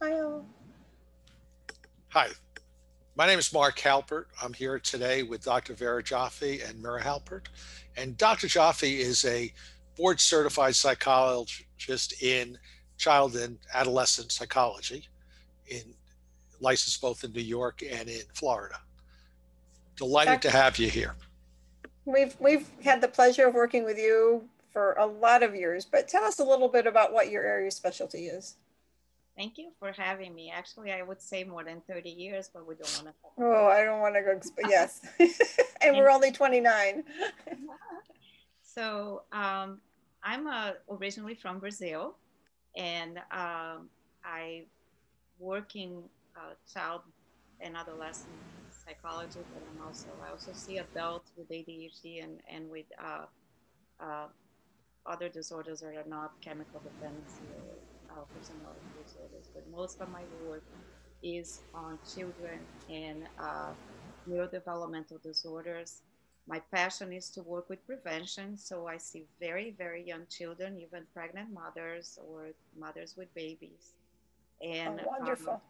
Hi. Hi, my name is Mark Halpert. I'm here today with Dr. Vera Jaffe and Mira Halpert. And Dr. Jaffe is a board certified psychologist in child and adolescent psychology, in licensed both in New York and in Florida. Delighted to Doc, have you here. we've had the pleasure of working with you for a lot of years, but tell us a little bit about what your area of specialty is. Thank you for having me. Actually, I would say more than 30 years, but we don't want to talk about Oh, I don't want to go. Yes, and it. we're only 29. So I'm originally from Brazil, and I work in child and adolescent psychology, but I also see adults with ADHD and with uh, other disorders that are not chemical dependency or personality disorders. But most of my work is on children and neurodevelopmental disorders. My passion is to work with prevention, so I see very, very young children, even pregnant mothers or mothers with babies. Oh, And wonderful.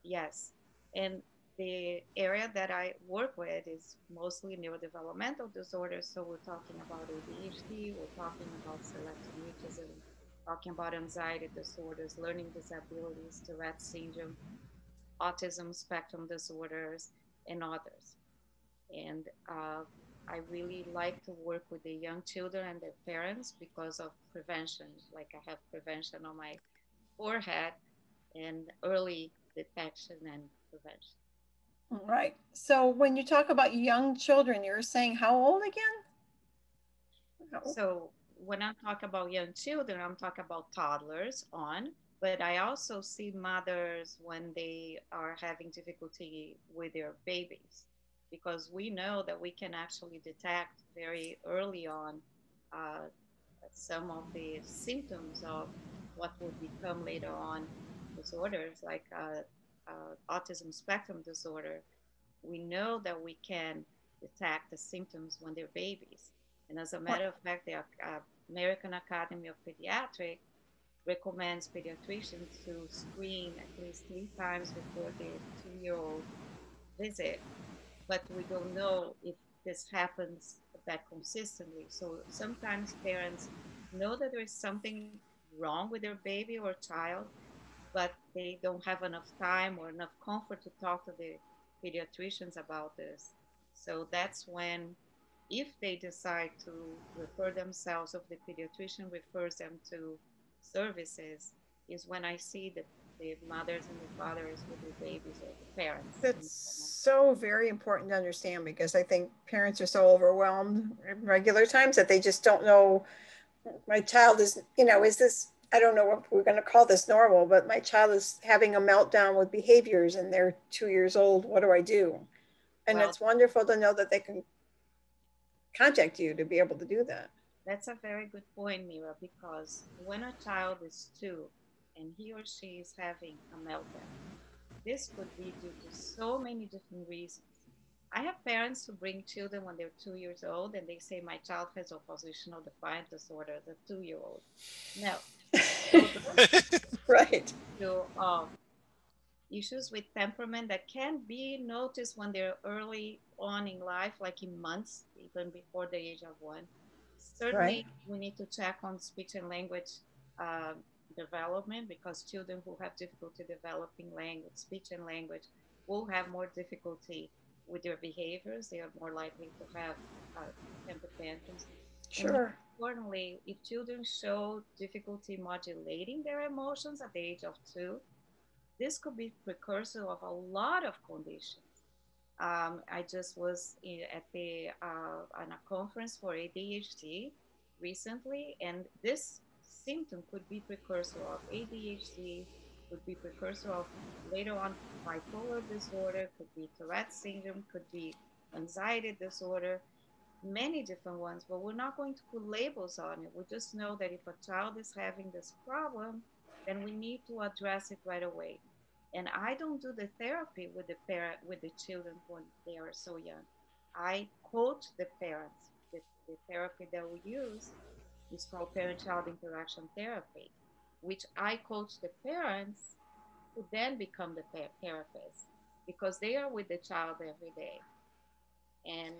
yes, and the area that I work with is mostly neurodevelopmental disorders. So we're talking about ADHD, we're talking about selective mutism, talking about anxiety disorders, learning disabilities, Tourette syndrome, autism spectrum disorders, and others. And I really like to work with the young children and their parents because of prevention. Like I have prevention on my forehead and early detection and prevention. Right. So when you talk about young children, you're saying how old again? How- So when I talk about young children, I'm talking about toddlers on, but I also see mothers when they are having difficulty with their babies, because we know that we can actually detect very early on uh, some of the symptoms of what will become later on disorders like autism spectrum disorder. We know that we can detect the symptoms when they're babies. And as a Right. matter of fact, the American Academy of Pediatrics recommends pediatricians to screen at least 3 times before the 2-year-old visit, but we don't know if this happens that consistently. So sometimes parents know that there is something wrong with their baby or child, but they don't have enough time or enough comfort to talk to the pediatricians about this. So that's when, if they decide to refer themselves, if the pediatrician refers them to services, is when I see the mothers and the fathers with their babies or the parents. That's so very important to understand because I think parents are so overwhelmed in regular times that they just don't know my child is, is this, I don't know what we're going to call this normal, but my child is having a meltdown with behaviors and they're 2 years old. What do I do? And Well, it's wonderful to know that they can contact you to be able to do that. that's a very good point, Mira, because when a child is two and he or she is having a meltdown, this could be due to so many different reasons. I have parents who bring children when they're 2 years old and they say, my child has oppositional defiant disorder, the 2-year old. No, those are Right. still issues with temperament that can be noticed when they're early on in life, like in months, even before the age of one. Right. Certainly, we need to check on speech and language uh, development, because children who have difficulty developing language, speech and language, will have more difficulty with their behaviors. They are more likely to have temper tantrums. And more Sure. importantly, if children show difficulty modulating their emotions at the age of two, this could be precursor of a lot of conditions. I just was at the on a conference for ADHD recently, and this symptom could be precursor of ADHD, could be precursor of later on bipolar disorder, could be Tourette syndrome, could be anxiety disorder, many different ones. But we're not going to put labels on it. We just know that if a child is having this problem, then we need to address it right away. And I don't do the therapy with the parent with the children when they are so young. I coach the parents. The therapy that we use is called parent-child interaction therapy, which I coach the parents who then become the therapist because they are with the child every day. And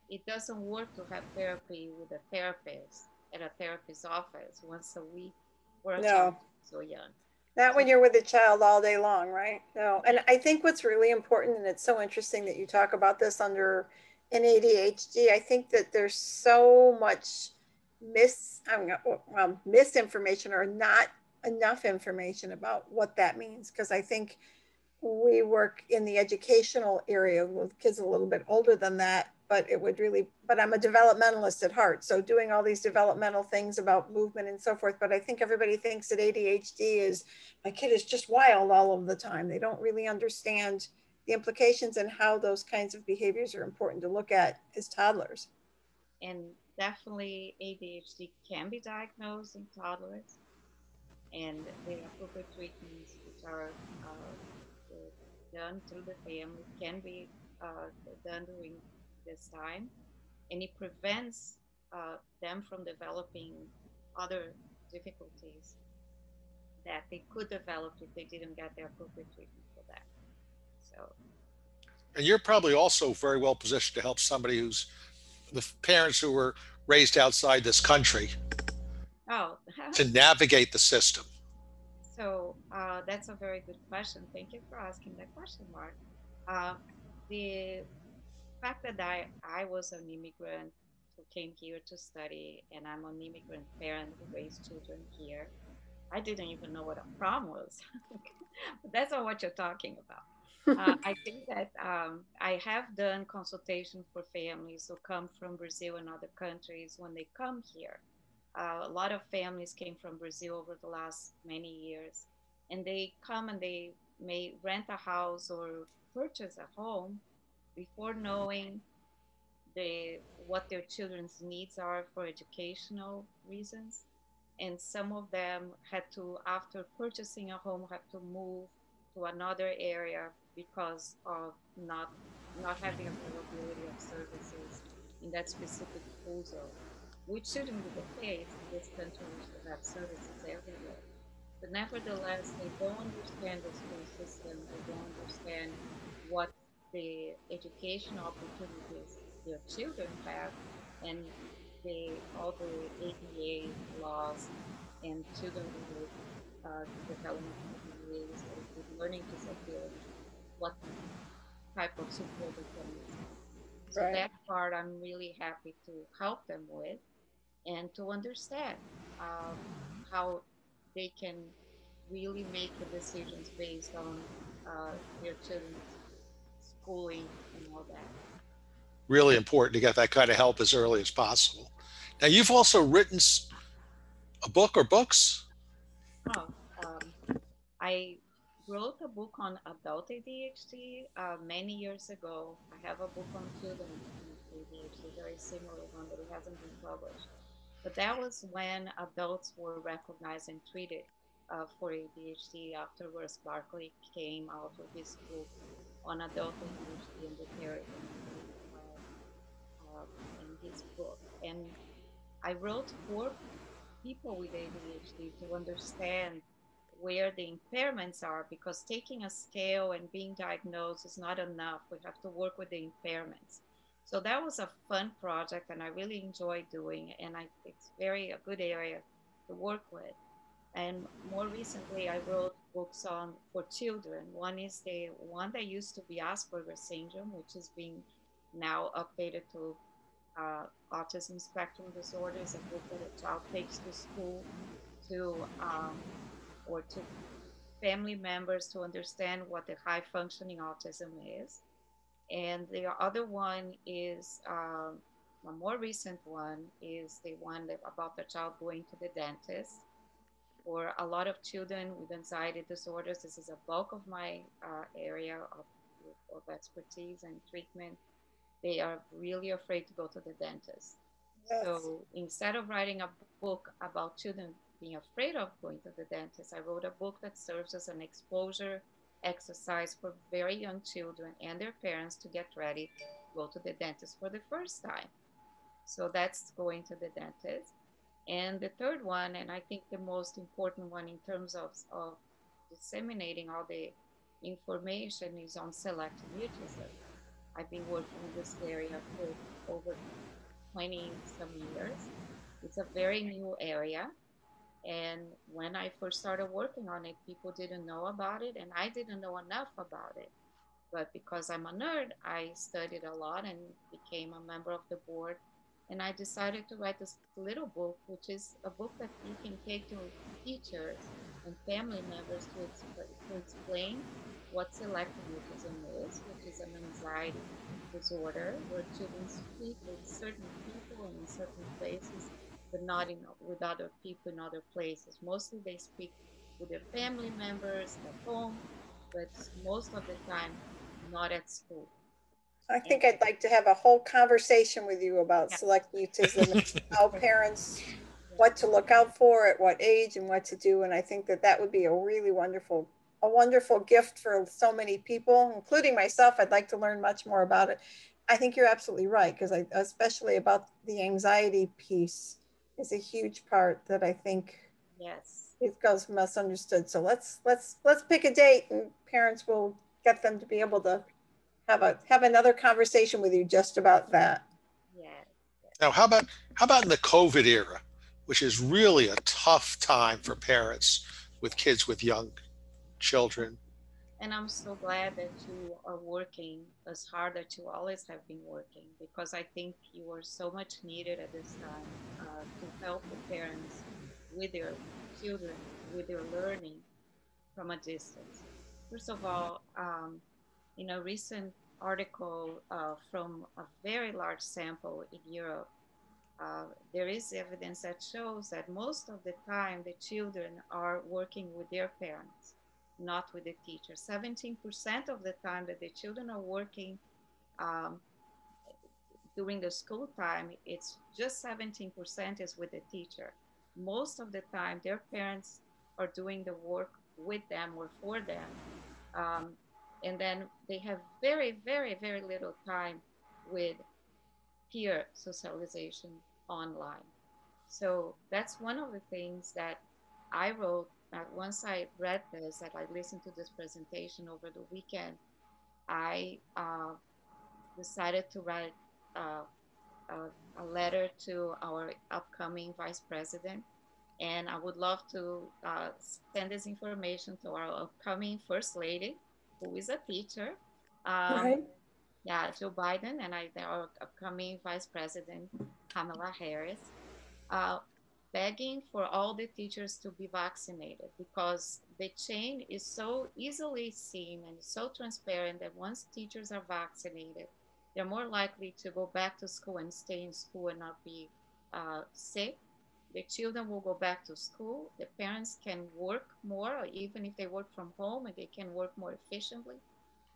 it doesn't work to have therapy with a therapist at a therapist's office once a week for a child No, so young. not So, when you're with a child all day long, right? No. And I think what's really important, and it's so interesting that you talk about this under an ADHD, I think that there's so much misinformation or not enough information about what that means. Because I think we work in the educational area with kids a little bit older than that, but it would really, but I'm a developmentalist at heart. So doing all these developmental things about movement and so forth. But I think everybody thinks that ADHD is my kid is just wild all of the time. They don't really understand the implications and how those kinds of behaviors are important to look at as toddlers. and definitely ADHD can be diagnosed in toddlers, and the appropriate treatments, which are done through the family, can be done during this time, and it prevents them from developing other difficulties that they could develop if they didn't get the appropriate treatment for that. So, And you're probably also very well positioned to help somebody who's the parents who were raised outside this country oh, to navigate the system. so that's a very good question. Thank you for asking that question, Mark. Uh, the fact that I was an immigrant who came here to study, and I'm an immigrant parent who raised children here, I didn't even know what a prom was. But that's not what you're talking about. I think that I have done consultations for families who come from Brazil and other countries when they come here. A lot of families came from Brazil over the last many years, and they come and they may rent a house or purchase a home before knowing what their children's needs are for educational reasons. And some of them had to, after purchasing a home, had to move to another area because of not having availability of services in that specific school zone, which shouldn't be the case. In this country, we should have services everywhere. But nevertheless, they don't understand the school system. They don't understand what the educational opportunities their children have, and all the ADA laws and children with developmental delays or with learning disabilities, what type of support they can receive. So Right. that part I'm really happy to help them with and to understand um, how they can really make the decisions based on their children's schooling and all that. Really important to get that kind of help as early as possible. Now, you've also written a book or books. Oh, I wrote a book on adult ADHD many years ago. I have a book on children's ADHD, very similar one, but it hasn't been published. But that was when adults were recognized and treated for ADHD after Russ Barkley came out with his book on adult ADHD and the therapy uh, in his book. And I wrote for people with ADHD to understand where the impairments are because taking a scale and being diagnosed is not enough. We have to work with the impairments. So that was a fun project and I really enjoy doing and it's very a good area to work with. And more recently, I wrote books on for children. One is the one that used to be Asperger's syndrome, which is being now updated to autism spectrum disorder. Is a book that a child takes to school to or to family members to understand what the high functioning autism is. And the other one is a more recent one is the one that, about the child going to the dentist. For a lot of children with anxiety disorders, this is a bulk of my area of expertise and treatment. They are really afraid to go to the dentist. Yes. So instead of writing a book about children being afraid of going to the dentist, I wrote a book that serves as an exposure exercise for very young children and their parents to get ready to go to the dentist for the first time. So that's going to the dentist. And the third one, and I think the most important one in terms of disseminating all the information is on selective mutism. I've been working in this area for over 20 some years. It's a very new area. And when I first started working on it, people didn't know about it, and I didn't know enough about it. But because I'm a nerd, I studied a lot and became a member of the board. And I decided to write this little book, which is a book that you can take to teachers and family members to explain what selective mutism is, which is an anxiety disorder where children speak with certain people and in certain places, but not with other people in other places. Mostly they speak with their family members at home, but most of the time not at school. I And think I'd like to have a whole conversation with you about yeah, select mutism and how parents, yeah, what to look out for at what age and what to do. And I think that that would be a wonderful gift for so many people, including myself. I'd like to learn much more about it. I think you're absolutely right, because especially about the anxiety piece is a huge part that I think yes, it goes misunderstood. So let's pick a date and parents will get them to be able to have another conversation with you just about that. yes, yes. Now, how about in the COVID era, which is really a tough time for parents with kids with young children? And I'm so glad that you are working as hard that you always have been working, because I think you are so much needed at this time to help the parents with their children, with their learning from a distance. First of all, in a recent article from a very large sample in Europe, there is evidence that shows that most of the time the children are working with their parents, not with the teacher. 17% of the time that the children are working um, during the school time, it's just 17% is with the teacher. Most of the time, their parents are doing the work with them or for them. Um, and then they have very, very, very little time with peer socialization online. So that's one of the things that I wrote. Once I read this, that I listened to this presentation over the weekend, I decided to write uh, a letter to our upcoming vice president. And I would love to send this information to our upcoming first lady, who is a teacher. Um, Right. yeah, Joe Biden, and our upcoming vice president, Kamala Harris, uh, begging for all the teachers to be vaccinated, because the chain is so easily seen and so transparent that once teachers are vaccinated, they're more likely to go back to school and stay in school and not be sick. The children will go back to school. The parents can work more, or even if they work from home, and they can work more efficiently.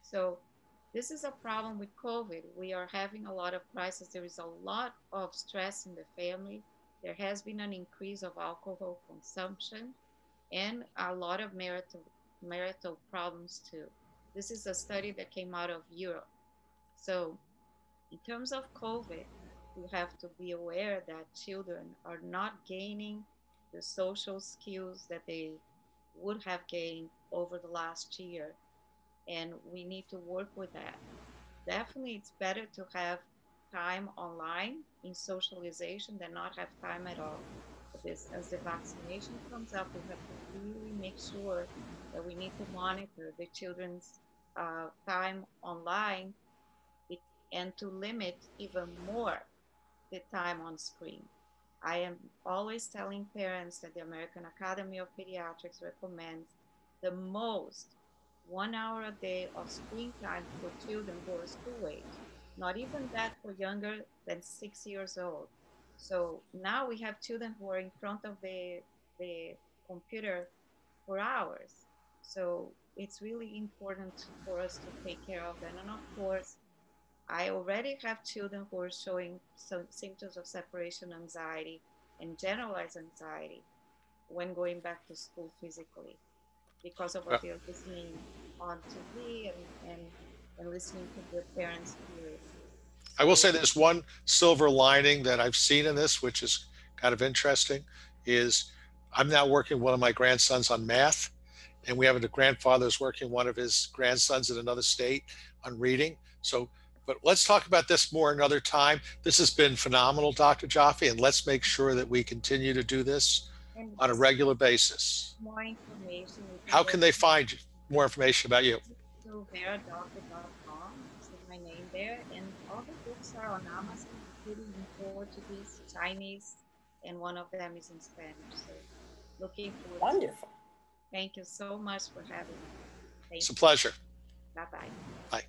So this is a problem with COVID. We are having a lot of crisis. There is a lot of stress in the family. There has been an increase of alcohol consumption and a lot of marital problems too. This is a study that came out of Europe. So in terms of COVID, we have to be aware that children are not gaining the social skills that they would have gained over the last year, and we need to work with that. Definitely, it's better to have time online in socialization than not have time at all. But this, as the vaccination comes up, we have to really make sure that we need to monitor the children's time online, it, and to limit even more the time on screen. I am always telling parents that the American Academy of Pediatrics recommends the most 1 hour a day of screen time for children who are school age, not even that for younger than 6 years old. So now we have children who are in front of the computer for hours. So it's really important for us to take care of them. And of course, I already have children who are showing some symptoms of separation anxiety and generalized anxiety when going back to school physically, because of what Well, they're listening on TV and listening to their parents' peers. I will So, say there's one silver lining that I've seen in this, which is kind of interesting, is I'm now working with one of my grandsons on math. And we have a grandfather who's working one of his grandsons in another state on reading. So, but let's talk about this more another time. This has been phenomenal, Dr. Jaffe, and let's make sure that we continue to do this And on a regular basis. more information, you How go can they find you? More information about you? to veradoctor.com. See my name there. And all the books are on Amazon, including in Portuguese, Chinese, and one of them is in Spanish. So looking forward. Wonderful. Thank you so much for having me. It's a pleasure. Bye-bye. Bye.